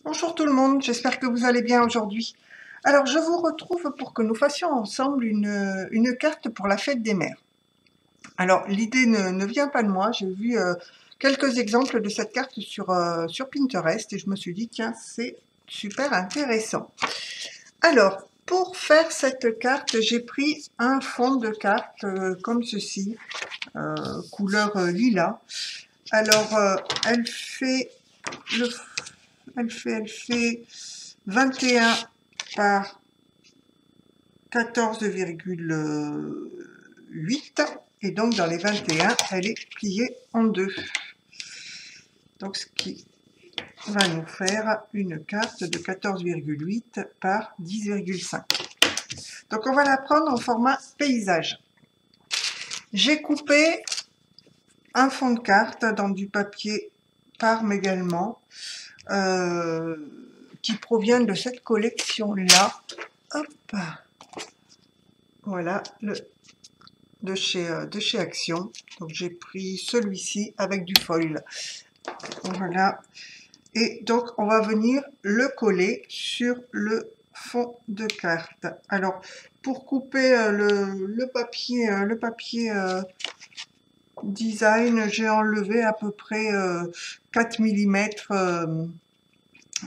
Bonjour tout le monde, j'espère que vous allez bien aujourd'hui. Alors je vous retrouve pour que nous fassions ensemble une carte pour la fête des mères. Alors l'idée ne vient pas de moi, j'ai vu quelques exemples de cette carte sur Pinterest et je me suis dit tiens c'est super intéressant. Alors pour faire cette carte j'ai pris un fond de carte comme ceci, couleur lilas. Alors le elle fait 21 par 14,8 et donc dans les 21, elle est pliée en deux. Donc ce qui va nous faire une carte de 14,8 par 10,5. Donc on va la prendre en format paysage. J'ai coupé un fond de carte dans du papier Parme également, qui provient de cette collection-là. Hop, voilà, de chez Action. Donc j'ai pris celui-ci avec du foil. Voilà. Et donc on va venir le coller sur le fond de carte. Alors pour couper le papier design, j'ai enlevé à peu près 4 mm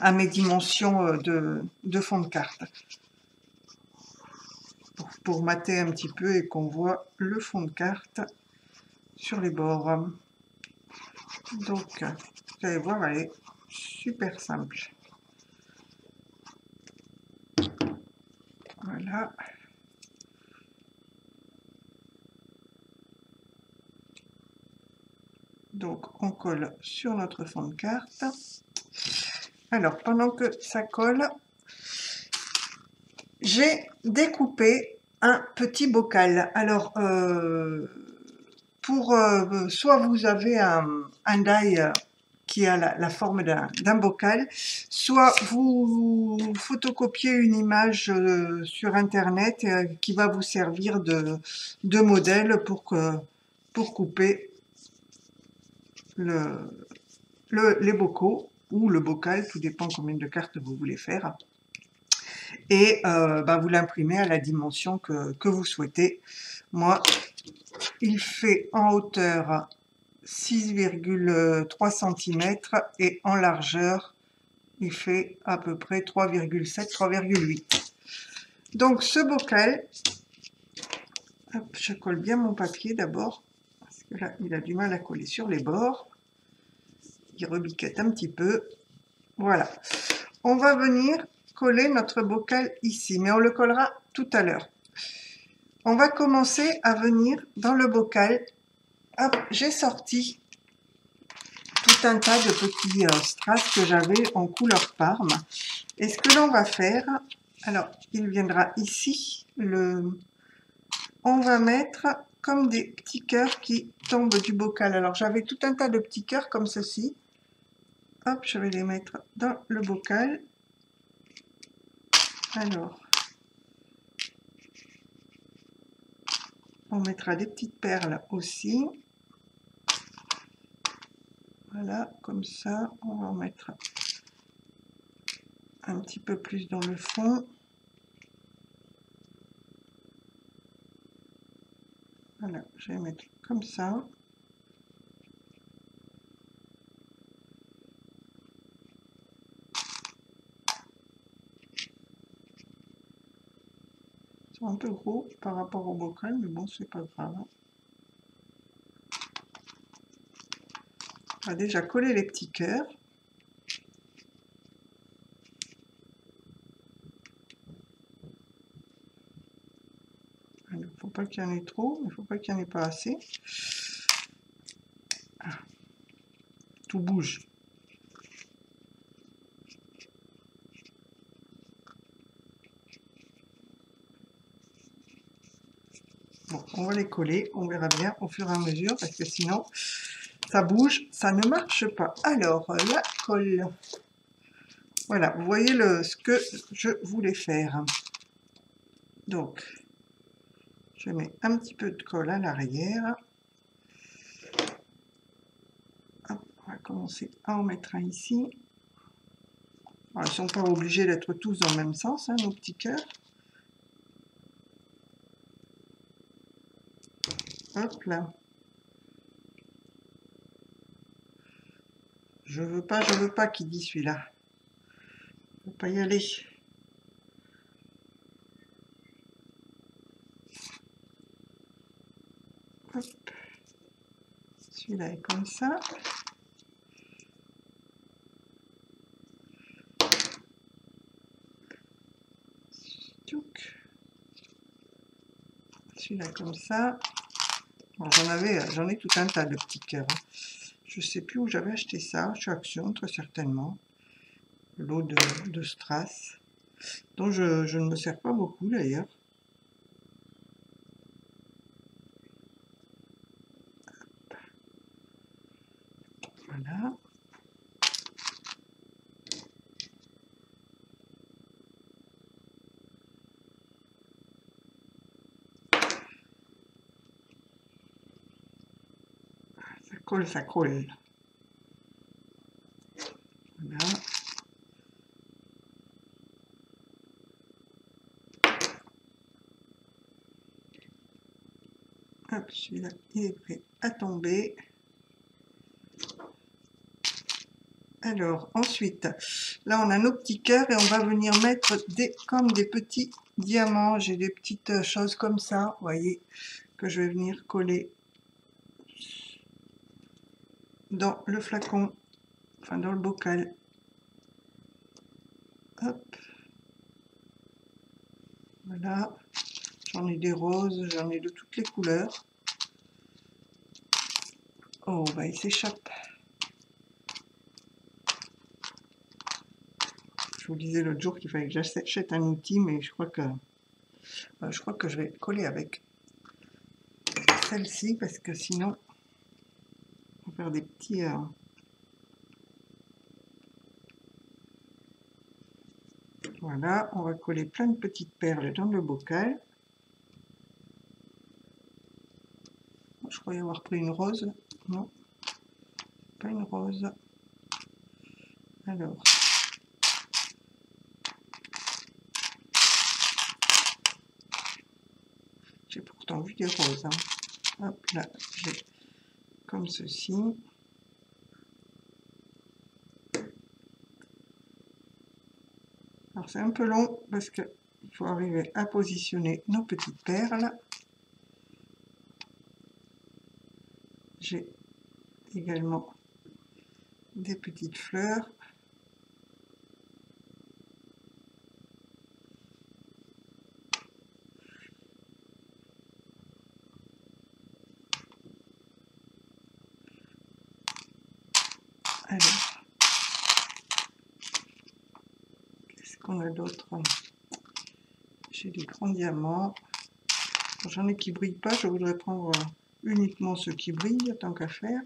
à mes dimensions de fond de carte. Pour mater un petit peu et qu'on voit le fond de carte sur les bords. Donc, vous allez voir, elle est super simple. Voilà. Donc, on colle sur notre fond de carte. Alors, pendant que ça colle, j'ai découpé un petit bocal. Alors, soit vous avez un die qui a la forme d'un bocal, soit vous photocopiez une image sur internet qui va vous servir de modèle pour couper les bocaux ou le bocal, tout dépend combien de cartes vous voulez faire. Et vous l'imprimez à la dimension que vous souhaitez. Moi, il fait en hauteur 6,3 cm et en largeur, il fait à peu près 3,7, 3,8. Donc ce bocal, hop, je colle bien mon papier d'abord, parce que là, il a du mal à coller sur les bords. Il rebiquette un petit peu. Voilà. On va venir coller notre bocal ici, mais on le collera tout à l'heure. On va commencer à venir dans le bocal. Hop, j'ai sorti tout un tas de petits strass que j'avais en couleur Parme. Et ce que l'on va faire, alors il viendra ici, on va mettre comme des petits cœurs qui tombent du bocal. Alors j'avais tout un tas de petits cœurs comme ceci. Hop, je vais les mettre dans le bocal. Alors, on mettra des petites perles aussi. Voilà, comme ça, on va en mettre un petit peu plus dans le fond. Voilà, je vais mettre comme ça. Ils sont un peu gros par rapport au bocal, mais bon, c'est pas grave. On va déjà coller les petits cœurs. Il ne faut pas qu'il y en ait trop, il ne faut pas qu'il n'y en ait pas assez. Ah, tout bouge. Bon, on va les coller, on verra bien au fur et à mesure, parce que sinon, ça bouge, ça ne marche pas. Alors, la colle. Voilà, vous voyez ce que je voulais faire. Donc, je mets un petit peu de colle à l'arrière. On va commencer à en mettre un ici. Alors, ils ne sont pas obligés d'être tous dans le même sens, hein, nos petits cœurs. Hop là. Je veux pas qui dit celui-là. Je veux pas y aller. Hop. Celui-là est comme ça. Celui-là comme ça. J'en ai tout un tas de petits cœurs. Je sais plus où j'avais acheté ça, chez Action très certainement. L'eau de Strass, dont je ne me sers pas beaucoup d'ailleurs. Voilà. Ça colle, ça colle. Voilà. Hop, celui-là, il est prêt à tomber. Alors, ensuite, là, on a nos petits cœurs et on va venir mettre comme des petits diamants. J'ai des petites choses comme ça, vous voyez, que je vais venir coller dans le flacon, enfin dans le bocal. Hop. Voilà. J'en ai des roses, j'en ai de toutes les couleurs. Oh, bah il s'échappe. Je vous disais l'autre jour qu'il fallait que j'achète un outil, mais je crois que je vais coller avec celle-ci parce que sinon, on va faire des petits. Voilà, on va coller plein de petites perles dans le bocal. Je croyais avoir pris une rose. Non, pas une rose. Alors. J'ai pourtant vu des roses. Hein. Hop là, j'ai comme ceci. Alors c'est un peu long parce qu'il faut arriver à positionner nos petites perles. J'ai également des petites fleurs. Alors, qu'est-ce qu'on a d'autre? J'ai des grands diamants. J'en ai qui ne brillent pas, je voudrais prendre uniquement ceux qui brillent, tant qu'à faire.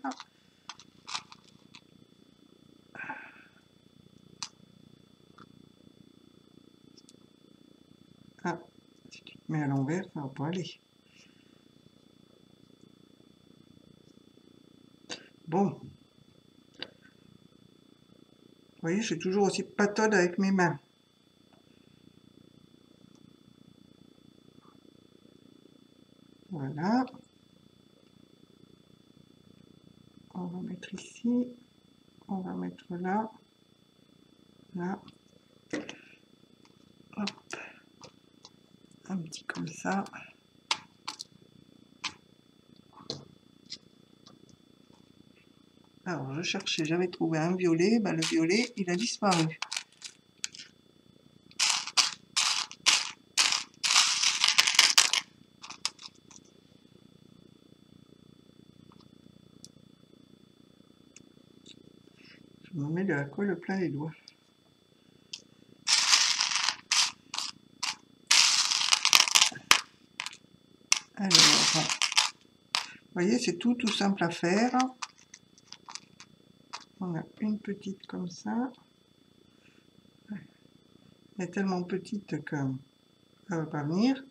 Ah, si tu te mets à l'envers, ça va pas aller. Bon. Vous voyez, je suis toujours aussi patonne avec mes mains. Voilà. On va mettre ici. On va mettre là. Là. Hop. Un petit comme ça. Alors, je cherchais, j'avais trouvé un violet. Ben, le violet, il a disparu. Je me mets de la colle plein les doigts. Alors, vous voyez, c'est tout simple à faire. On a une petite comme ça. Elle est tellement petite que elle ne va pas venir.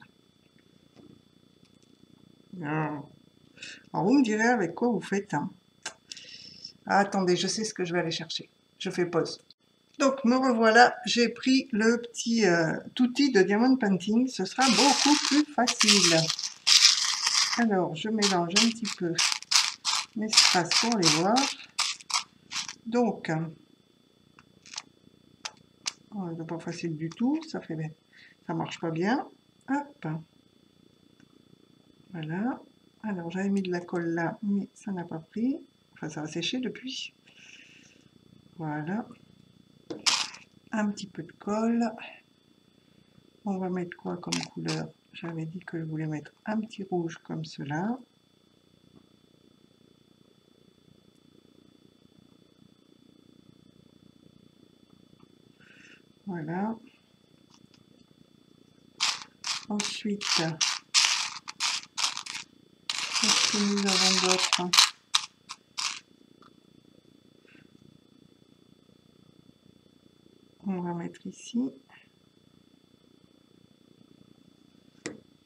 Alors, vous me direz avec quoi vous faites. Hein. Ah, attendez, je sais ce que je vais aller chercher. Je fais pause. Donc me revoilà, j'ai pris le petit outil de Diamond Painting, ce sera beaucoup plus facile. Alors je mélange un petit peu mes strass pour les voir. Donc, oh, c'est pas facile du tout, ça marche pas bien. Hop, voilà. Alors j'avais mis de la colle là, mais ça n'a pas pris. Enfin, ça a séché depuis. Voilà. Un petit peu de colle. On va mettre quoi comme couleur? J'avais dit que je voulais mettre un petit rouge comme cela. Voilà. Ensuite, qu'est-ce que nous avons d'autre? On va mettre ici.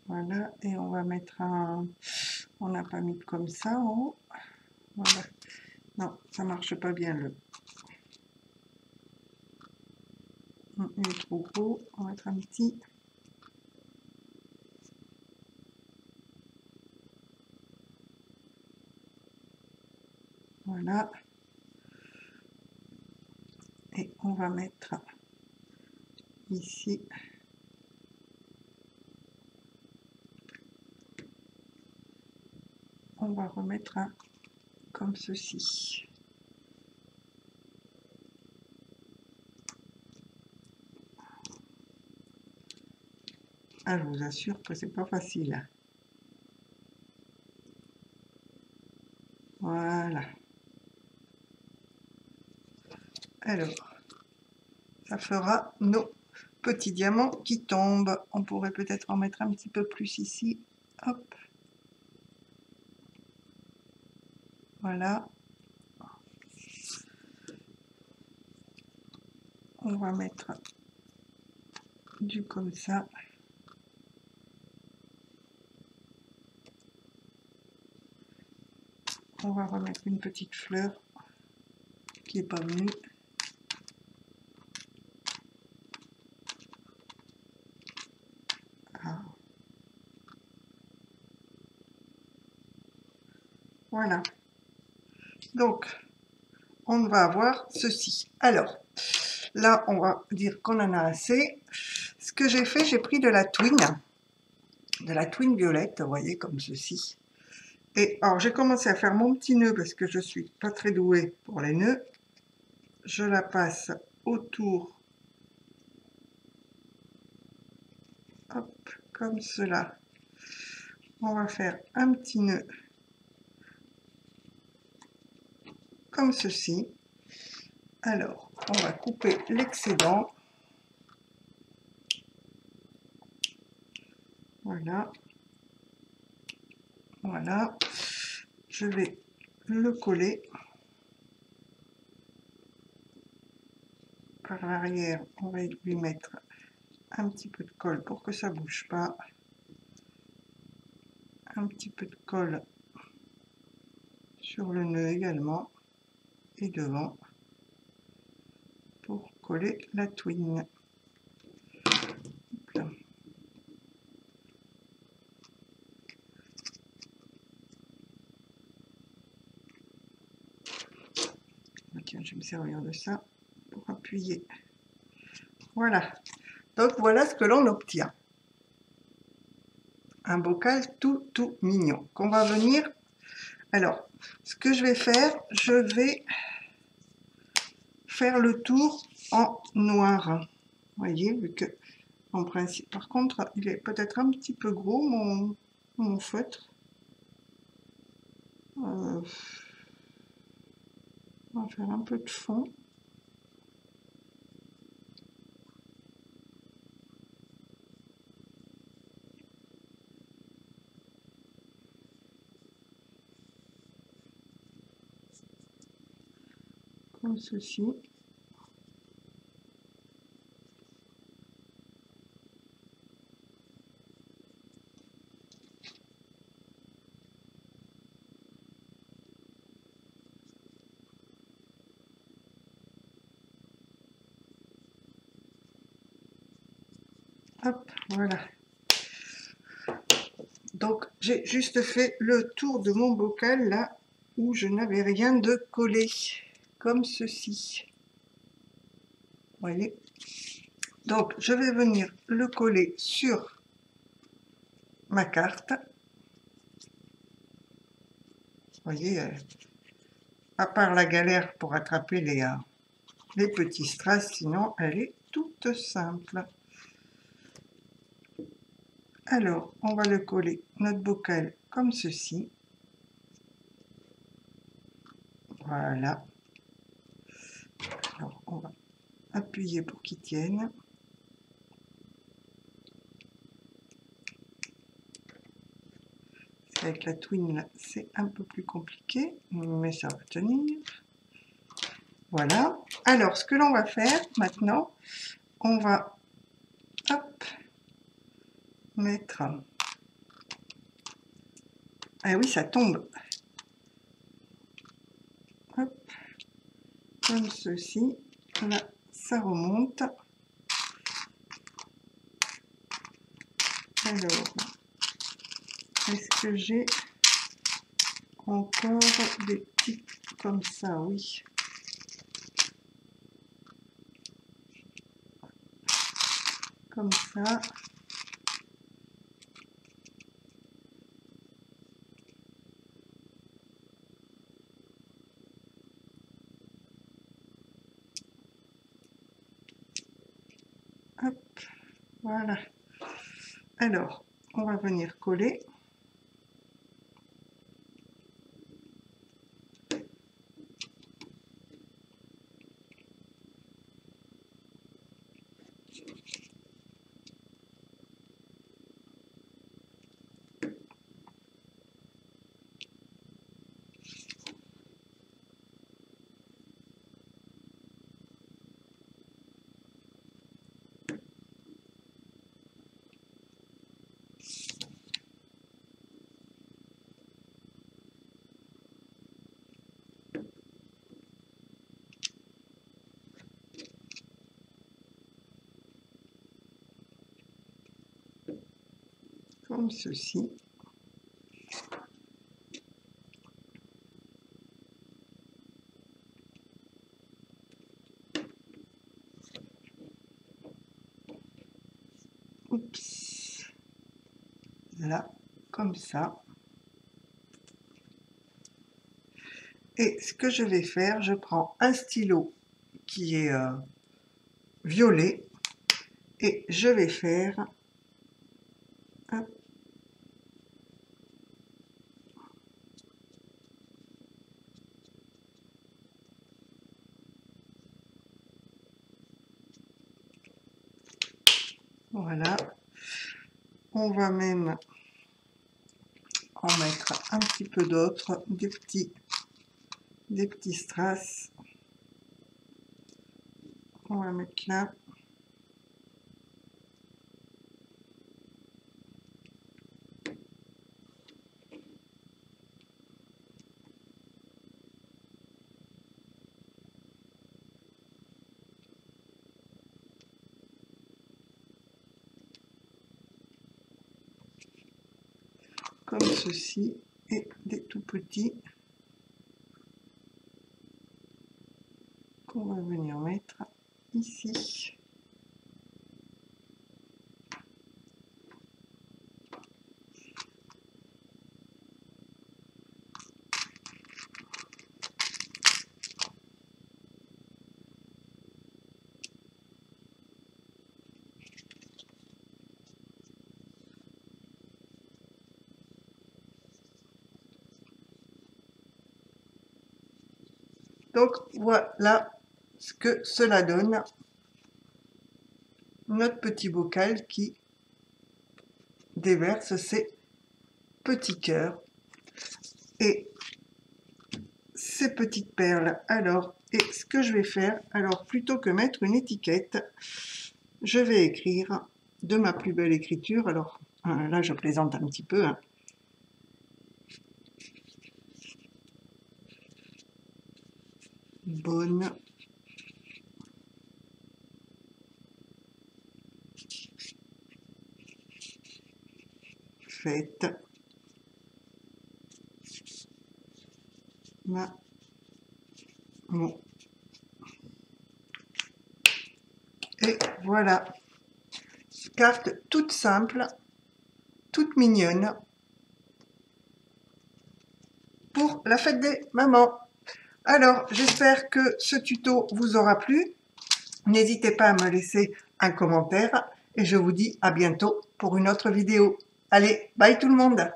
Voilà, et on va mettre un... On n'a pas mis comme ça en haut. Voilà. Non, ça marche pas bien le... Il est trop gros. On va mettre un petit... Voilà. Et on va mettre ici... On va remettre un comme ceci. Ah, je vous assure que c'est pas facile. Voilà. Alors, ça fera nos petits diamants qui tombent. On pourrait peut-être en mettre un petit peu plus ici. Hop. Voilà. On va mettre du comme ça. On va remettre une petite fleur qui n'est pas venue. Ah. Voilà. Donc, on va avoir ceci. Alors, là, on va dire qu'on en a assez. Ce que j'ai fait, j'ai pris de la twine violette, vous voyez, comme ceci. Et alors, j'ai commencé à faire mon petit nœud parce que je suis pas très douée pour les nœuds. Je la passe autour, hop, comme cela. On va faire un petit nœud comme ceci. Alors, on va couper l'excédent. Voilà. Voilà. Je vais le coller. Par l'arrière, on va lui mettre un petit peu de colle pour que ça ne bouge pas. Un petit peu de colle sur le nœud également. Et devant. Pour coller la twine. Tiens, je vais me servir de ça pour appuyer. Voilà. Donc voilà ce que l'on obtient. Un bocal tout mignon qu'on va venir. Alors, ce que je vais faire, je vais faire le tour en noir. Vous voyez, vu que en principe, par contre, il est peut-être un petit peu gros mon feutre. On va faire un peu de fond. Comme ceci. Hop, voilà. Donc, j'ai juste fait le tour de mon bocal, là où je n'avais rien de collé, comme ceci. Vous voyez? Donc, je vais venir le coller sur ma carte. Vous voyez, à part la galère pour attraper les petits strass, sinon elle est toute simple. Alors, on va le coller, notre bocal, comme ceci. Voilà. Alors, on va appuyer pour qu'il tienne. Avec la twin, c'est un peu plus compliqué, mais ça va tenir. Voilà. Alors, ce que l'on va faire maintenant, on va hop, mettre... Ah oui, ça tombe. Hop, comme ceci. Là, ça remonte. Alors, est-ce que j'ai encore des petits comme ça? Oui. Comme ça. Hop, voilà. Alors, on va venir coller. Comme ceci. Oups. Là, comme ça. Et ce que je vais faire, je prends un stylo qui est violet et je vais faire hop, voilà. On va même en mettre un petit peu d'autres, des petits strass. On va mettre là. Comme ceci, et des tout petits qu'on va venir mettre ici. Donc voilà ce que cela donne, notre petit bocal qui déverse ses petits cœurs et ces petites perles. Alors, et ce que je vais faire, alors plutôt que mettre une étiquette, je vais écrire de ma plus belle écriture. Alors là, je plaisante un petit peu, hein. Bonne fête. Là. Bon. Et voilà, carte toute simple, toute mignonne pour la fête des mamans. Alors, j'espère que ce tuto vous aura plu. N'hésitez pas à me laisser un commentaire et je vous dis à bientôt pour une autre vidéo. Allez, bye tout le monde!